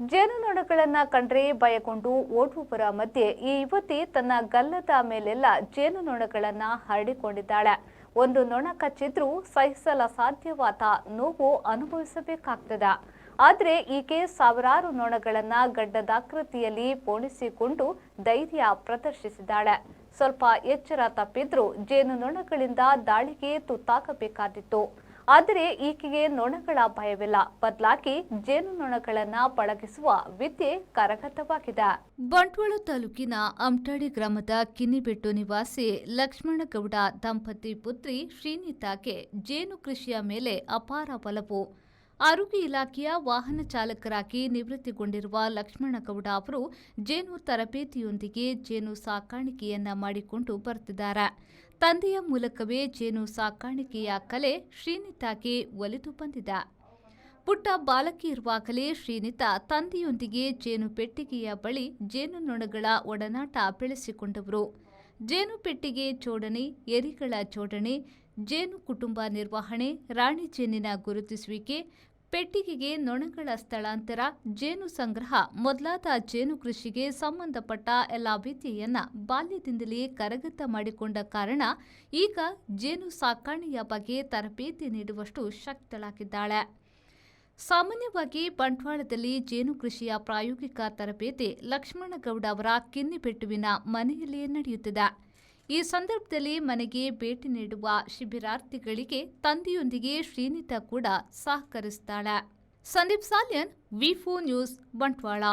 ಜೇನುನೊಣಗಳನ್ನ ಕಂಡ್ರೆ ಭಯಗೊಂಡು ಓಡುವವರ ಮಧ್ಯೆ ಈ ಯುವತಿ ತನ್ನ ಗಲ್ಲದ ಮೇಲೆಲ್ಲ ಜೇನುನೊಣಗಳನ್ನ ಹರಡಿಕೊಂಡಿದ್ದಾಳೆ. ಒಂದು ನೊಣ ಕಚ್ಚಿದ್ರೂ ಸಹಿಸಲಸಾಧ್ಯವಾದ ನೋವು ಅನುಭವಿಸಬೇಕಾಗ್ತದೆ. ಆದರೆ ಈಕೆ ಸಾವಿರಾರು ನೊಣಗಳನ್ನ ಗಡ್ಡದಾಕೃತಿಯಲ್ಲಿ ಪೋಣಿಸಿಕೊಂಡು ಧೈರ್ಯ ಪ್ರದರ್ಶಿಸಿದ್ದಾಳೆ. ಸ್ವಲ್ಪ ಎಚ್ಚರ ತಪ್ಪಿದ್ರೂ ಜೇನುನೊಣಗಳಿಂದ ದಾಳಿಗೆ ತುತ್ತಾಗಬೇಕಾದಿತ್ತು. ಆದರೆ ಈಕೆಗೆ ನೊಣಗಳ ಭಯವಿಲ್ಲ, ಬದಲಾಗಿ ಜೇನುನೊಣಗಳನ್ನ ಪಳಗಿಸುವ ವಿದ್ಯೆ ಕರಗತವಾಗಿದೆ. ಬಂಟ್ವಾಳ ತಾಲೂಕಿನ ಅಮಟಾಡಿ ಗ್ರಾಮದ ಕಿನ್ನಿಬೆಟ್ಟು ನಿವಾಸಿ ಲಕ್ಷ್ಮಣಗೌಡ ದಂಪತಿ ಪುತ್ರಿ ಶ್ರೀನಿತಾಗೆ ಜೇನು ಕೃಷಿಯ ಮೇಲೆ ಅಪಾರ ಒಲವು. ಆರೋಗ್ಯ ಇಲಾಖೆಯ ವಾಹನ ಚಾಲಕರಾಗಿ ನಿವೃತ್ತಿಗೊಂಡಿರುವ ಲಕ್ಷ್ಮಣಗೌಡ ಅವರು ಜೇನು ತರಬೇತಿಯೊಂದಿಗೆ ಜೇನು ಸಾಕಾಣಿಕೆಯನ್ನ ಮಾಡಿಕೊಂಡು ಬರುತ್ತಿದ್ದಾರೆ. ತಂದೆಯ ಮೂಲಕವೇ ಜೇನು ಸಾಕಾಣಿಕೆಯ ಕಲೆ ಶ್ರೀನಿತಾಗೆ ಒಲಿದು ಬಂದಿದೆ. ಪುಟ್ಟ ಬಾಲಕಿ ಇರುವಾಗಲೇ ಶ್ರೀನಿತಾ ತಂದೆಯೊಂದಿಗೆ ಜೇನು ಪೆಟ್ಟಿಗೆಯ ಬಳಿ ಜೇನುನೊಣಗಳ ಒಡನಾಟ ಬೆಳೆಸಿಕೊಂಡವರು. ಜೇನು ಪೆಟ್ಟಿಗೆ ಜೋಡಣೆ, ಎರಿಗಳ ಜೋಡಣೆ, ಜೇನು ಕುಟುಂಬ ನಿರ್ವಹಣೆ, ರಾಣಿ ಜೇನಿನ ಗುರುತಿಸುವಿಕೆ, ಪೆಟ್ಟಿಗೆಗೆ ನೊಣಗಳ ಸ್ಥಳಾಂತರ, ಜೇನು ಸಂಗ್ರಹ ಮೊದಲಾದ ಜೇನು ಕೃಷಿಗೆ ಸಂಬಂಧಪಟ್ಟ ಎಲ್ಲ ವಿದ್ಯೆಯನ್ನ ಬಾಲ್ಯದಿಂದಲೇ ಕರಗತ ಮಾಡಿಕೊಂಡ ಕಾರಣ ಈಗ ಜೇನು ಸಾಕಾಣೆಯ ಬಗ್ಗೆ ತರಬೇತಿ ನೀಡುವಷ್ಟು ಶಕ್ತಳಾಗಿದ್ದಾಳೆ. ಸಾಮಾನ್ಯವಾಗಿ ಬಂಟ್ವಾಳದಲ್ಲಿ ಜೇನು ಕೃಷಿಯ ಪ್ರಾಯೋಗಿಕ ತರಬೇತಿ ಲಕ್ಷ್ಮಣಗೌಡ ಅವರ ಕಿನ್ನಿಬೆಟ್ಟುವಿನ ಮನೆಯಲ್ಲಿಯೇ ನಡೆಯುತ್ತಿದೆ. ಈ ಸಂದರ್ಭದಲ್ಲಿ ಮನೆಗೆ ಭೇಟಿ ನೀಡುವ ಶಿಬಿರಾರ್ಥಿಗಳಿಗೆ ತಂದೆಯೊಂದಿಗೆ ಶ್ರೀನಿತಾ ಕೂಡ ಸಹಕರಿಸುತ್ತಾಳೆ. ಸಂದೀಪ್ ಸಾಲ್ಯನ್, ವಿ4 ನ್ಯೂಸ್, ಬಂಟ್ವಾಳ.